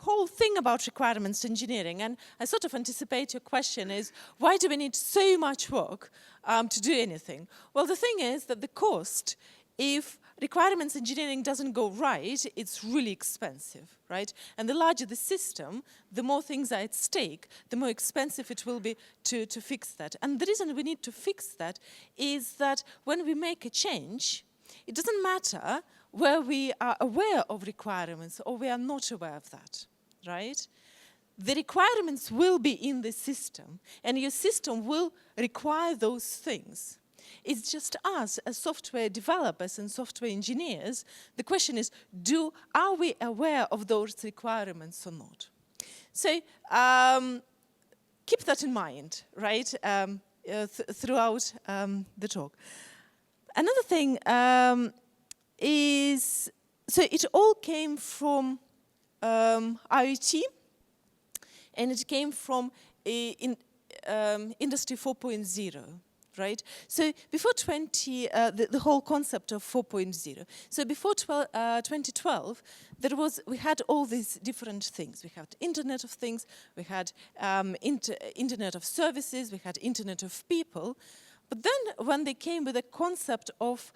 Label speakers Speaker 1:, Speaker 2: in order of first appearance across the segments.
Speaker 1: whole thing about requirements engineering, and I sort of anticipate your question is, why do we need so much work to do anything? Well, the thing is that the cost, if requirements engineering doesn't go right, it's really expensive, right? And the larger the system, the more things are at stake, the more expensive it will be to fix that. And the reason we need to fix that is that when we make a change, it doesn't matter where we are aware of requirements or we are not aware of that, right? The requirements will be in the system, and your system will require those things. It's just us as software developers and software engineers, the question is, are we aware of those requirements or not? So keep that in mind, right, throughout the talk. Another thing is, so it all came from IoT, and it came from Industry 4.0. Right? So before the whole concept of 4.0. So before 2012, we had all these different things. We had Internet of Things, we had Internet of Services, we had Internet of People. But then when they came with the concept of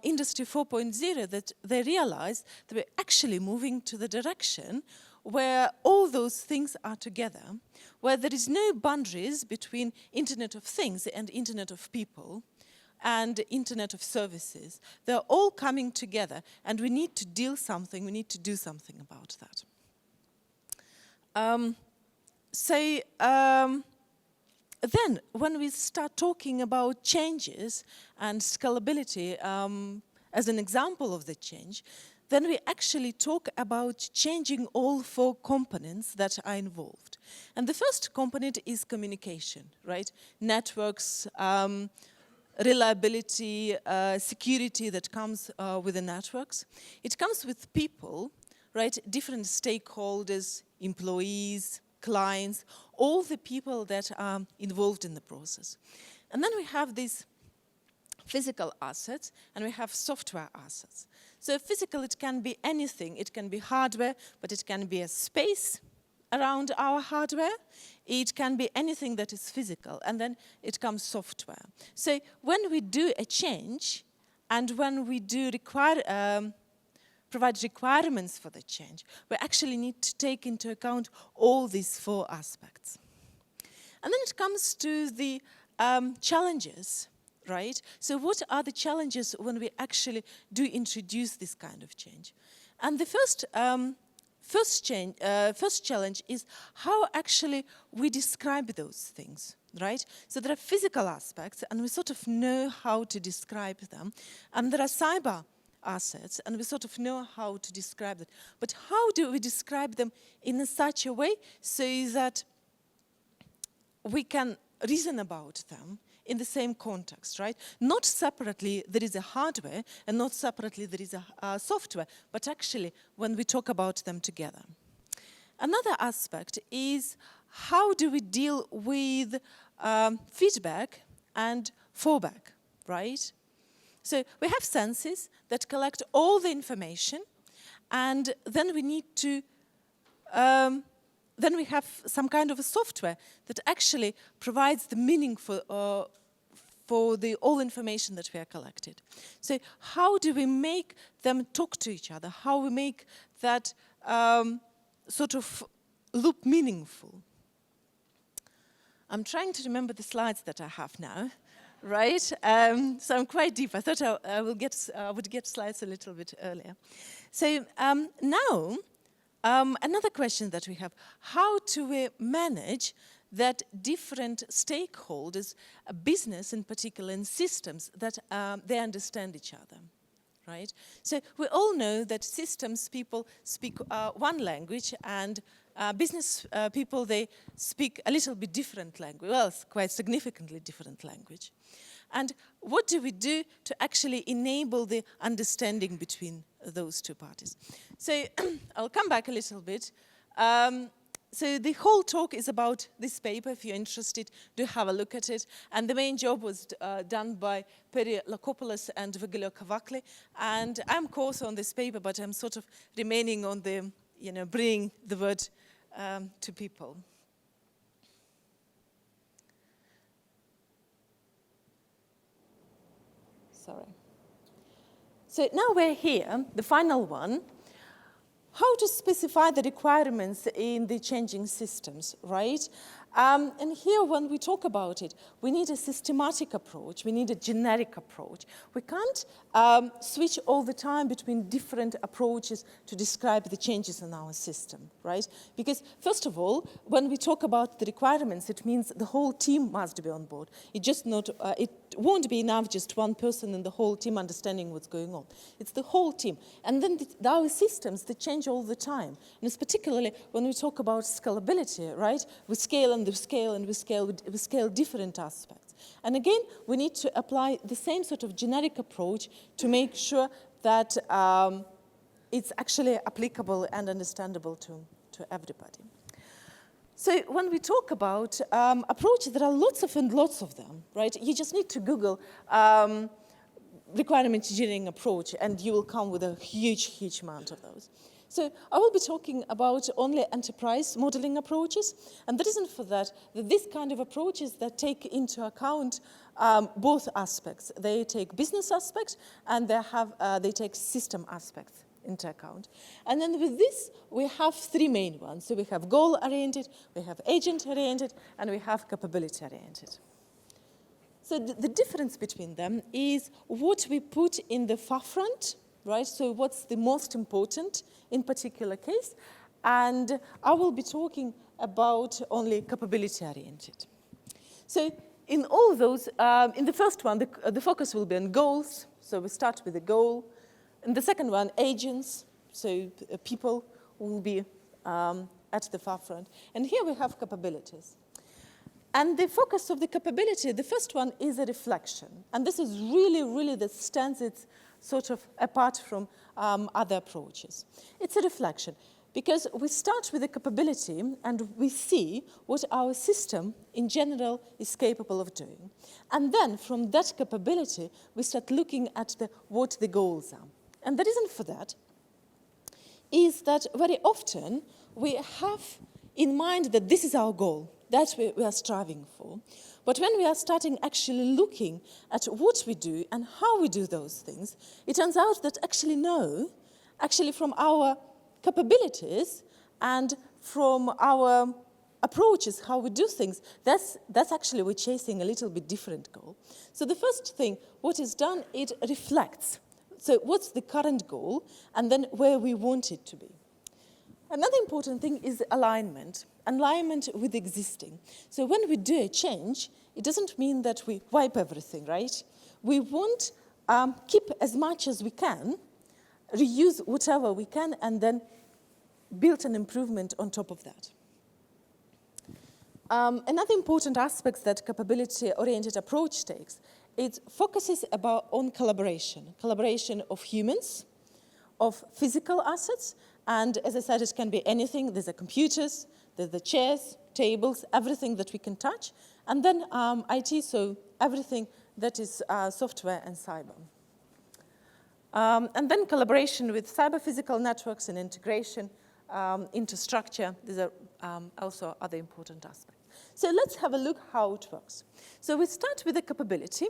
Speaker 1: Industry 4.0, that they realized that we're actually moving to the direction where all those things are together, where there is no boundaries between Internet of Things and Internet of People and Internet of Services. They're all coming together, and we need to do something about that. Then, when we start talking about changes and scalability as an example of the change, then we actually talk about changing all 4 components that are involved. And the first component is communication, right? Networks, reliability, security that comes with the networks. It comes with people, right? Different stakeholders, employees, clients, all the people that are involved in the process. And then we have these physical assets, and we have software assets. So physical, it can be anything. It can be hardware, but it can be a space around our hardware. It can be anything that is physical, and then it comes software. So when we do a change, and when we do provide requirements for the change, we actually need to take into account all these 4 aspects. And then it comes to the challenges. Right? So what are the challenges when we actually do introduce this kind of change? And the first challenge is how actually we describe those things, right? So there are physical aspects, and we sort of know how to describe them. And there are cyber assets, and we sort of know how to describe it. But how do we describe them in such a way so that we can reason about them in the same context, right? Not separately there is a hardware, and not separately there is a software, but actually when we talk about them together. Another aspect is how do we deal with feedback and fallback, right? So we have sensors that collect all the information, and then we need to then we have some kind of a software that actually provides the meaning for the all information that we are collected. So how do we make them talk to each other? How we make that sort of loop meaningful? I'm trying to remember the slides that I have now, right? So I'm quite deep. I thought I would get slides a little bit earlier. So now, another question that we have, how do we manage that different stakeholders, business in particular, and systems, that they understand each other, right? So we all know that systems people speak one language, and business people, they speak a little bit different language, well, quite significantly different language. And what do we do to actually enable the understanding between those two parties? So I'll come back a little bit. So the whole talk is about this paper. If you're interested, do have a look at it. And the main job was done by Peri Lakopoulos and Virgilio Cavacli. And I'm co-author on this paper, but I'm sort of remaining on the bring the word to people. Sorry. So now we're here, the final one. How to specify the requirements in the changing systems, right? And here, when we talk about it, we need a systematic approach. We need a generic approach. We can't switch all the time between different approaches to describe the changes in our system, right? Because, first of all, when we talk about the requirements, it means the whole team must be on board. It won't be enough just one person in the whole team understanding what's going on. It's the whole team. And then our systems, they change all the time. And it's particularly when we talk about scalability, right? We scale and we scale and we scale different aspects. And again, we need to apply the same sort of generic approach to make sure that it's actually applicable and understandable to everybody. So when we talk about approaches, there are lots of them, right? You just need to Google requirement engineering approach, and you will come with a huge amount of those. So I will be talking about only enterprise modeling approaches, and the reason for that this kind of approaches that take into account both aspects. They take business aspects, and they take system aspects into account. And then with this, we have three main ones. So we have goal-oriented, we have agent-oriented, and we have capability-oriented. So the difference between them is what we put in the forefront, right? So what's the most important in particular case? And I will be talking about only capability-oriented. So in all those, in the first one, the focus will be on goals. So we start with the goal. And the second one, agents, so people will be at the forefront. And here we have capabilities. And the focus of the capability, the first one is a reflection. And this is really that stands it sort of apart from other approaches. It's a reflection because we start with the capability and we see what our system in general is capable of doing. And then from that capability, we start looking at what the goals are. And the reason for that is that very often we have in mind that this is our goal, that's what we are striving for. But when we are starting actually looking at what we do and how we do those things, it turns out that actually from our capabilities and from our approaches, how we do things, that's actually we're chasing a little bit different goal. So the first thing, what is done, it reflects. So what's the current goal, and then where we want it to be. Another important thing is alignment with existing. So when we do a change, it doesn't mean that we wipe everything, right? We want keep as much as we can, reuse whatever we can, and then build an improvement on top of that. Another important aspect that capability-oriented approach takes, it focuses on collaboration of humans, of physical assets, and as I said, it can be anything. There's the computers, there's the chairs, tables, everything that we can touch, and then IT, so everything that is software and cyber. And then collaboration with cyber-physical networks and integration into structure. These are also other important aspects. So let's have a look how it works. So we start with the capability,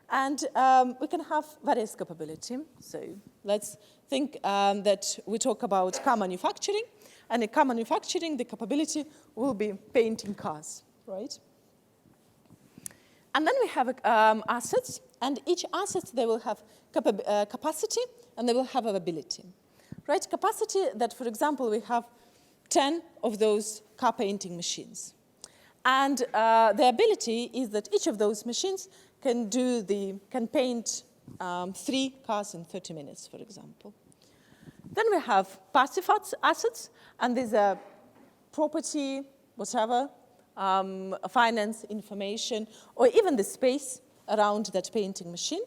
Speaker 1: and we can have various capability. So let's think that we talk about car manufacturing, and in car manufacturing, the capability will be painting cars, right? And then we have assets, and each asset, they will have capacity, and they will have ability, right? Capacity that, for example, we have 10 of those car painting machines. And the ability is that each of those machines can paint 3 cars in 30 minutes, for example. Then we have passive assets, and these are property, whatever, finance, information, or even the space around that painting machine.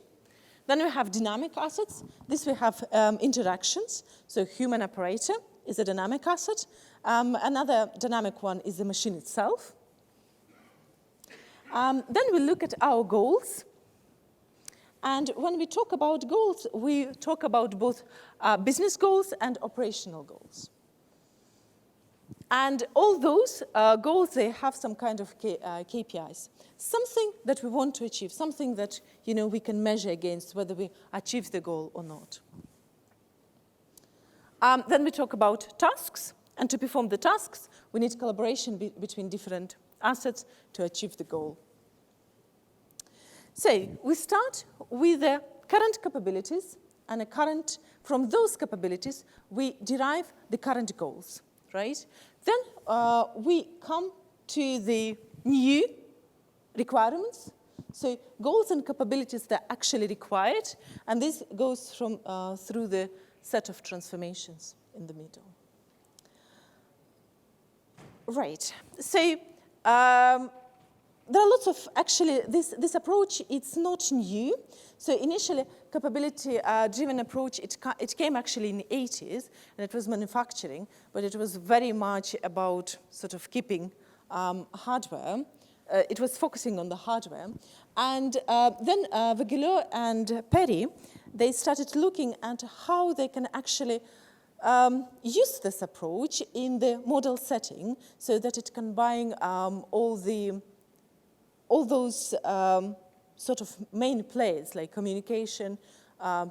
Speaker 1: Then we have dynamic assets. This we have interactions. So human operator is a dynamic asset. Another dynamic one is the machine itself. Then we look at our goals. And when we talk about goals, we talk about both business goals and operational goals. And all those goals, they have some kind of KPIs. Something that we want to achieve, something that we can measure against whether we achieve the goal or not. Then we talk about tasks. And to perform the tasks, we need collaboration between different assets to achieve the goal. So we start with the current capabilities, and from those capabilities, we derive the current goals, right? Then we come to the new requirements. So goals and capabilities that are actually required, and this goes through the set of transformations in the middle. Right, so there are lots of, actually, this approach, it's not new. So initially, capability-driven approach, it came actually in the 80s, and it was manufacturing, but it was very much about sort of keeping hardware. It was focusing on the hardware. And then Viguelot and Perry, they started looking at how they can actually use this approach in the model setting so that it combines all those sort of main players like communication,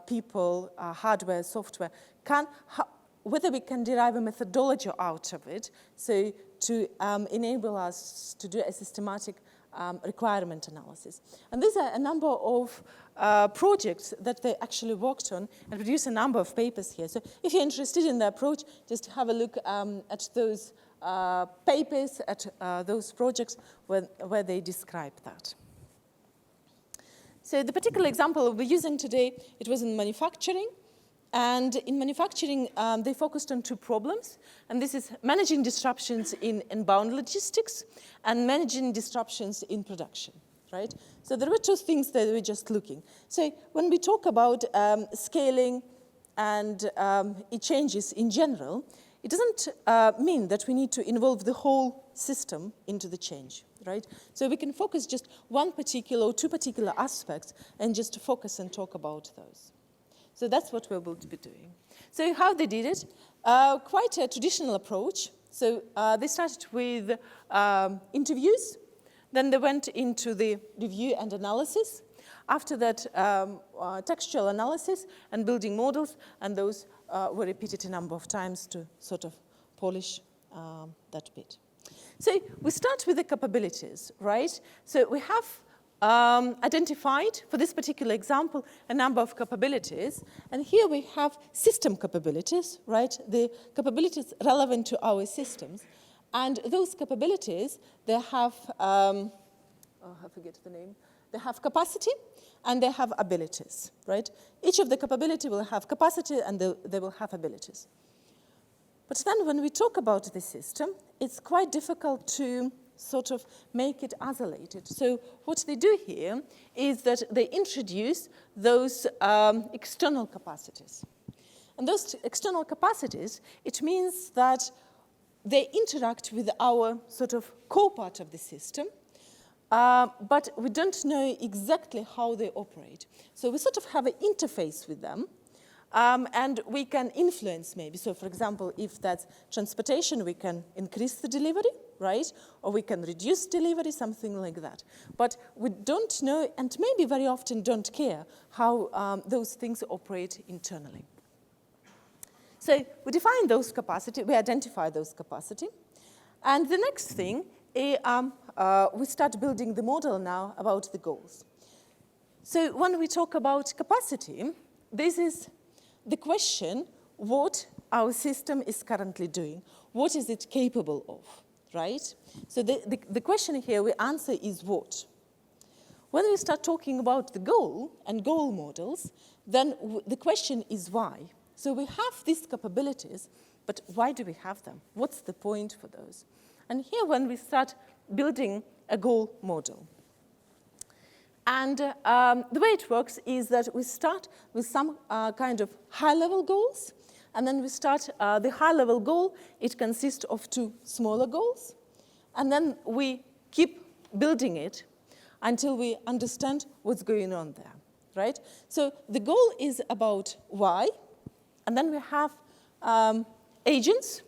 Speaker 1: people, hardware, software, whether we can derive a methodology out of it, so to enable us to do a systematic requirement analysis. And these are a number of projects that they actually worked on and produced a number of papers here. So if you're interested in the approach, just have a look at those papers, at those projects where they describe that. So the particular example we're using today, it was in manufacturing. And in manufacturing, they focused on two problems. And this is managing disruptions in inbound logistics and managing disruptions in production, right? So there were two things that we're just looking. So when we talk about scaling and changes in general, it doesn't mean that we need to involve the whole system into the change, right? So we can focus just one particular or two particular aspects and just focus and talk about those. So that's what we're going to be doing. So how they did it, quite a traditional approach. So they started with interviews, then they went into the review and analysis. After that, textual analysis and building models, and those were repeated a number of times to sort of polish that bit. So we start with the capabilities, right? So we have identified, for this particular example, a number of capabilities. And here we have system capabilities, right? The capabilities relevant to our systems. And those capabilities, they have, I forget the name. They have capacity and they have abilities, right? Each of the capability will have capacity and they will have abilities. But then when we talk about the system, it's quite difficult to sort of make it isolated. So what they do here is that they introduce those external capacities. And those external capacities, it means that they interact with our sort of core part of the system, but we don't know exactly how they operate. So we sort of have an interface with them, and we can influence maybe. So for example, if that's transportation, we can increase the delivery, right? Or we can reduce delivery, something like that. But we don't know, and maybe very often don't care, how those things operate internally. So we define those capacity, we identify those capacity. And the next thing, we start building the model now about the goals. So when we talk about capacity, this is the question, what our system is currently doing. What is it capable of, right? So the question here we answer is what. When we start talking about the goal and goal models, then the question is why. So we have these capabilities, but why do we have them? What's the point for those? And here when we start building a goal model. And the way it works is that we start with some kind of high-level goals, and then we start the high-level goal. It consists of two smaller goals, and then we keep building it until we understand what's going on there, right? So the goal is about why, and then we have agents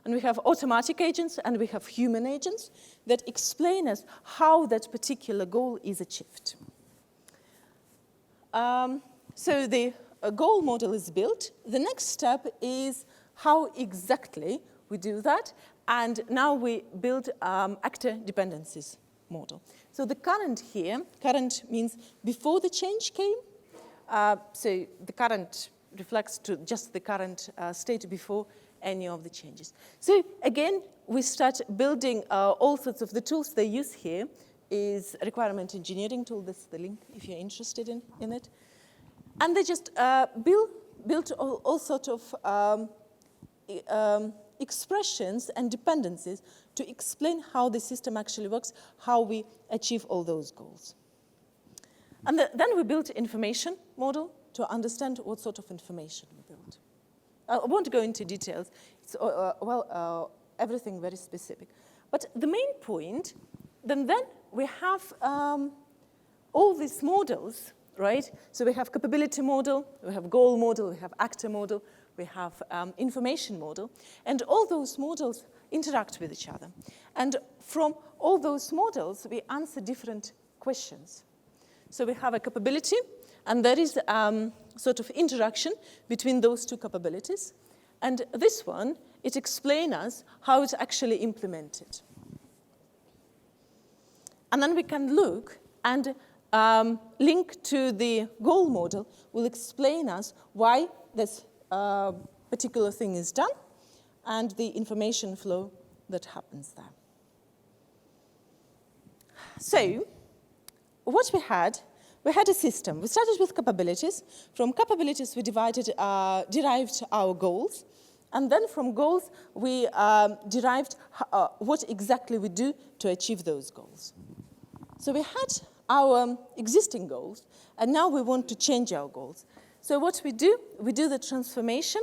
Speaker 1: And we have automatic agents, and we have human agents that explain us how that particular goal is achieved. So the goal model is built. The next step is how exactly we do that. And now we build actor dependencies model. So the current here, current means before the change came. So the current reflects to just the current state before any of the changes. So again, we start building all sorts of the tools they use here is a requirement engineering tool. That's the link if you're interested in it. And they just built all sorts of expressions and dependencies to explain how the system actually works, how we achieve all those goals. And then we built information model to understand what sort of information we build. I won't go into details. It's, everything very specific. But the main point, then we have all these models, right? So we have capability model, we have goal model, we have actor model, we have information model, and all those models interact with each other. And from all those models, we answer different questions. So we have a capability, and there is sort of interaction between those two capabilities. And this one, it explains us how it's actually implemented. And then we can look and link to the goal model will explain us why this particular thing is done and the information flow that happens there. So what we had a system. We started with capabilities. From capabilities, we derived our goals. And then from goals, we derived what exactly we do to achieve those goals. So we had our existing goals, and now we want to change our goals. So what we do the transformation,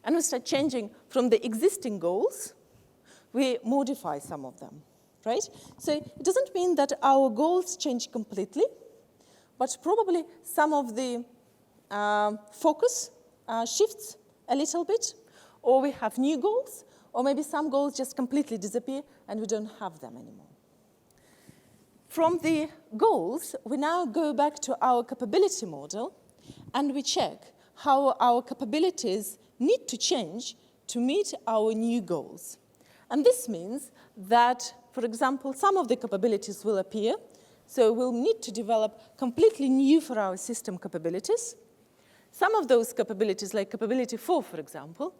Speaker 1: and we start changing from the existing goals. We modify some of them. Right? So it doesn't mean that our goals change completely, but probably some of the focus shifts a little bit, or we have new goals, or maybe some goals just completely disappear and we don't have them anymore. From the goals, we now go back to our capability model, and we check how our capabilities need to change to meet our new goals. And this means that, for example, some of the capabilities will appear, so we'll need to develop completely new for our system capabilities. Some of those capabilities, like capability 4, for example,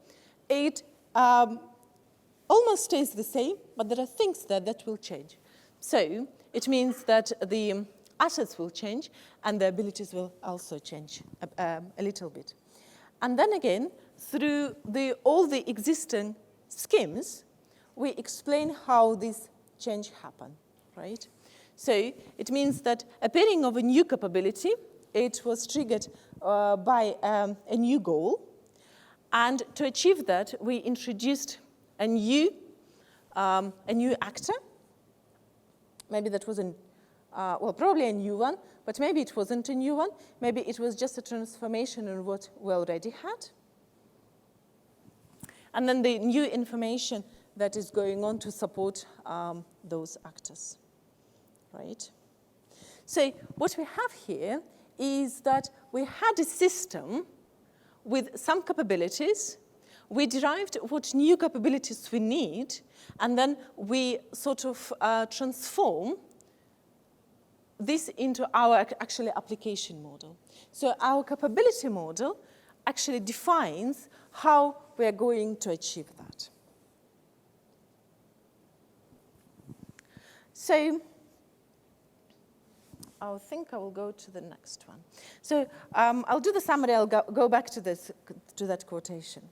Speaker 1: it almost stays the same, but there are things that will change. So it means that the assets will change, and the abilities will also change a little bit. And then again, through all the existing schemes, we explain how this change happen, right? So it means that appearing of a new capability, it was triggered by a new goal. And to achieve that, we introduced a new actor. Maybe that wasn't, probably a new one, but maybe it wasn't a new one. Maybe it was just a transformation in what we already had. And then the new information that is going on to support those actors, right? So what we have here is that we had a system with some capabilities. We derived what new capabilities we need, and then we sort of transform this into our actually application model. So our capability model actually defines how we are going to achieve that. So I think I will go to the next one. So I'll do the summary. I'll go back to that quotation.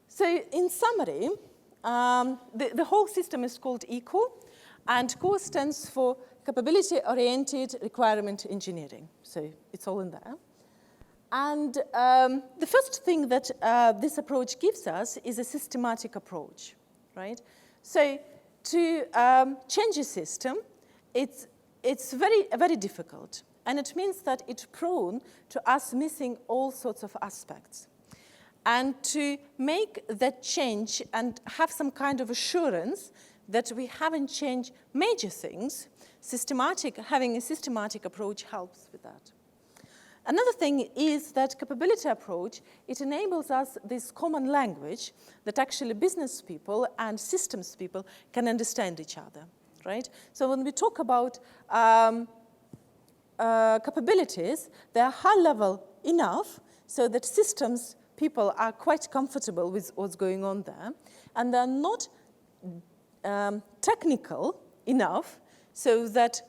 Speaker 1: So in summary, the whole system is called ECO, and CORE stands for Capability-Oriented Requirement Engineering. So it's all in there. And the first thing that this approach gives us is a systematic approach, right? So to change a system, it's very difficult. And it means that it's prone to us missing all sorts of aspects. and to make that change and have some kind of assurance that we haven't changed major things, having a systematic approach helps with that. Another thing is that capability approach, it enables us this common language that actually business people and systems people can understand each other, right? So when we talk about capabilities, they are high level enough so that systems people are quite comfortable with what's going on there, and they're not technical enough so that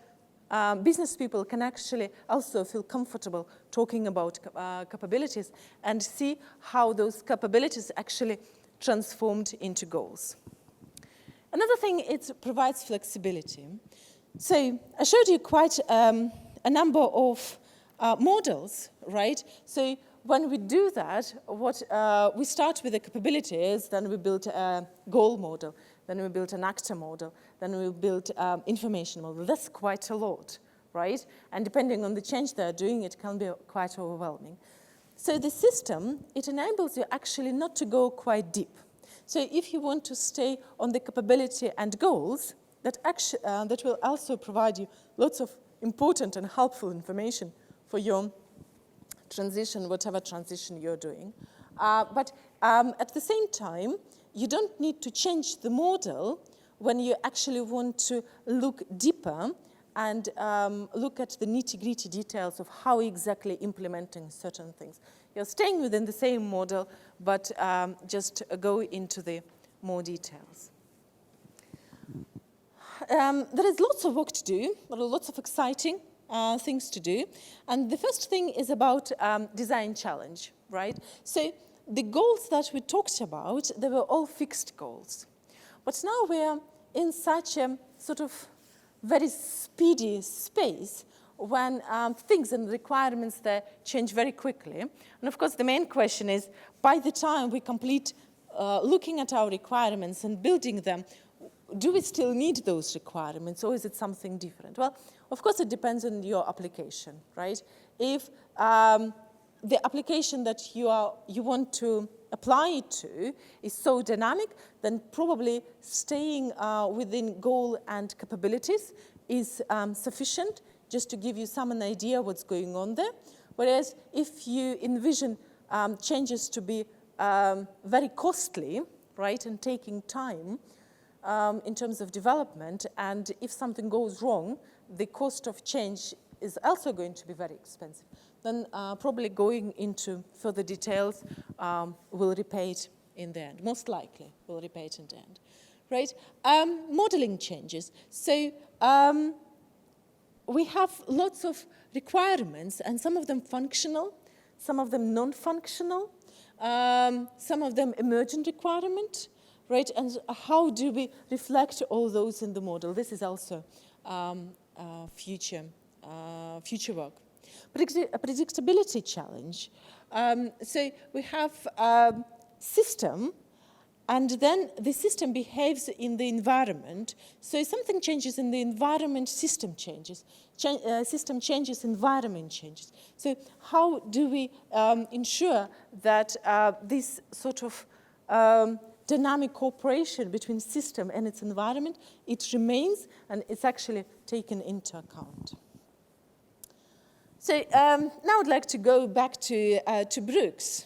Speaker 1: business people can actually also feel comfortable talking about capabilities and see how those capabilities actually transformed into goals. Another thing, it provides flexibility. So I showed you quite a number of models, right? So when we do that, we start with the capabilities, then we build a goal model, then we build an actor model, then we build information model. That's quite a lot, right? And depending on the change they're doing, it can be quite overwhelming. So the system, it enables you actually not to go quite deep. So if you want to stay on the capability and goals, that will also provide you lots of important and helpful information for your transition, whatever transition you're doing. But at the same time, you don't need to change the model when you actually want to look deeper and look at the nitty-gritty details of how exactly implementing certain things. You're staying within the same model, but just go into the more details. There is lots of work to do, there are lots of exciting things to do. And the first thing is about design challenge, right? So the goals that we talked about, they were all fixed goals. But now we're in such a sort of very speedy space when things and requirements there change very quickly. And of course, the main question is, by the time we complete looking at our requirements and building them, do we still need those requirements, or is it something different? Well, of course, it depends on your application, right? If the application that you want to apply it to is so dynamic, then probably staying within goal and capabilities is sufficient just to give you some idea what's going on there. Whereas if you envision changes to be very costly, right, and taking time in terms of development, and if something goes wrong, the cost of change is also going to be very expensive, then probably going into further details will repay it in the end. Most likely will repay it in the end, right? Modeling changes. So we have lots of requirements, and some of them functional, some of them non-functional, some of them emergent requirement, right? And how do we reflect all those in the model? This is also future work. A predictability challenge. So we have a system, and then the system behaves in the environment. So if something changes in the environment, system changes. System changes, environment changes. So how do we ensure that this sort of dynamic cooperation between system and its environment, it remains and it's actually taken into account? So now I'd like to go back to Brooks.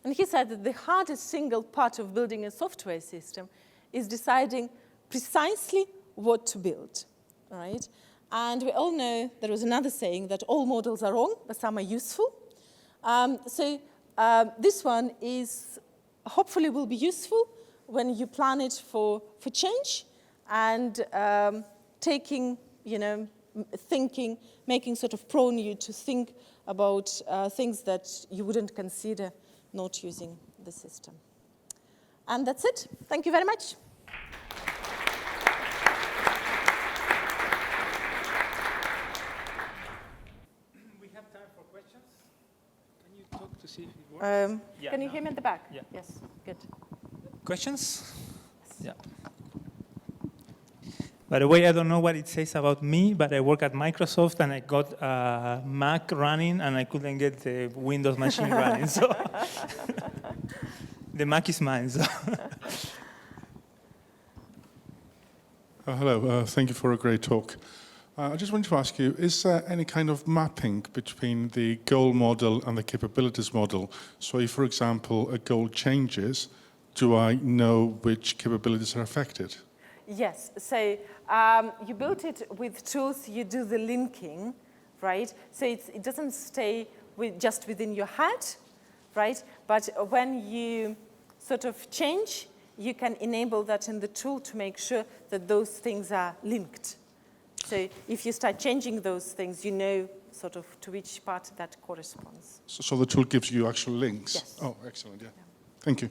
Speaker 1: And he said that the hardest single part of building a software system is deciding precisely what to build, right? And we all know there was another saying that all models are wrong, but some are useful. This one is hopefully will be useful when you plan it for change and taking, thinking, making sort of prone you to think about things that you wouldn't consider not using the system. And that's it. Thank you very much.
Speaker 2: We have time for questions. Can you talk to see if it works?
Speaker 1: Can you hear me at the back?
Speaker 2: Yeah.
Speaker 1: Yes, good.
Speaker 2: Questions?
Speaker 1: Yes.
Speaker 2: Yeah. By the way, I don't know what it says about me, but I work at Microsoft and I got a Mac running and I couldn't get the Windows machine running. So
Speaker 3: The Mac is mine. So.
Speaker 4: Hello, thank you for a great talk. I just wanted to ask you, is there any kind of mapping between the goal model and the capabilities model? So if, for example, a goal changes, do I know which capabilities are affected?
Speaker 1: Yes, so you built it with tools, you do the linking, right? So it doesn't stay just within your head, right? But when you sort of change, you can enable that in the tool to make sure that those things are linked. So if you start changing those things, you know sort of to which part that corresponds.
Speaker 4: So the tool gives you actual links?
Speaker 1: Yes.
Speaker 4: Oh, excellent, yeah. Thank you.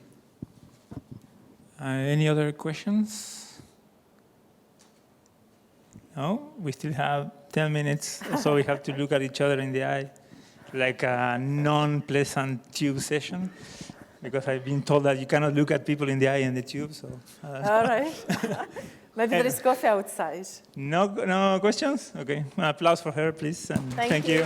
Speaker 3: Any other questions? No? We still have 10 minutes, so we have to look at each other in the eye, like a non-pleasant tube session, because I've been told that you cannot look at people in the eye in the tube. So.
Speaker 1: All right. Maybe there is coffee outside.
Speaker 3: No questions? Okay. An applause for her, please. And thank you.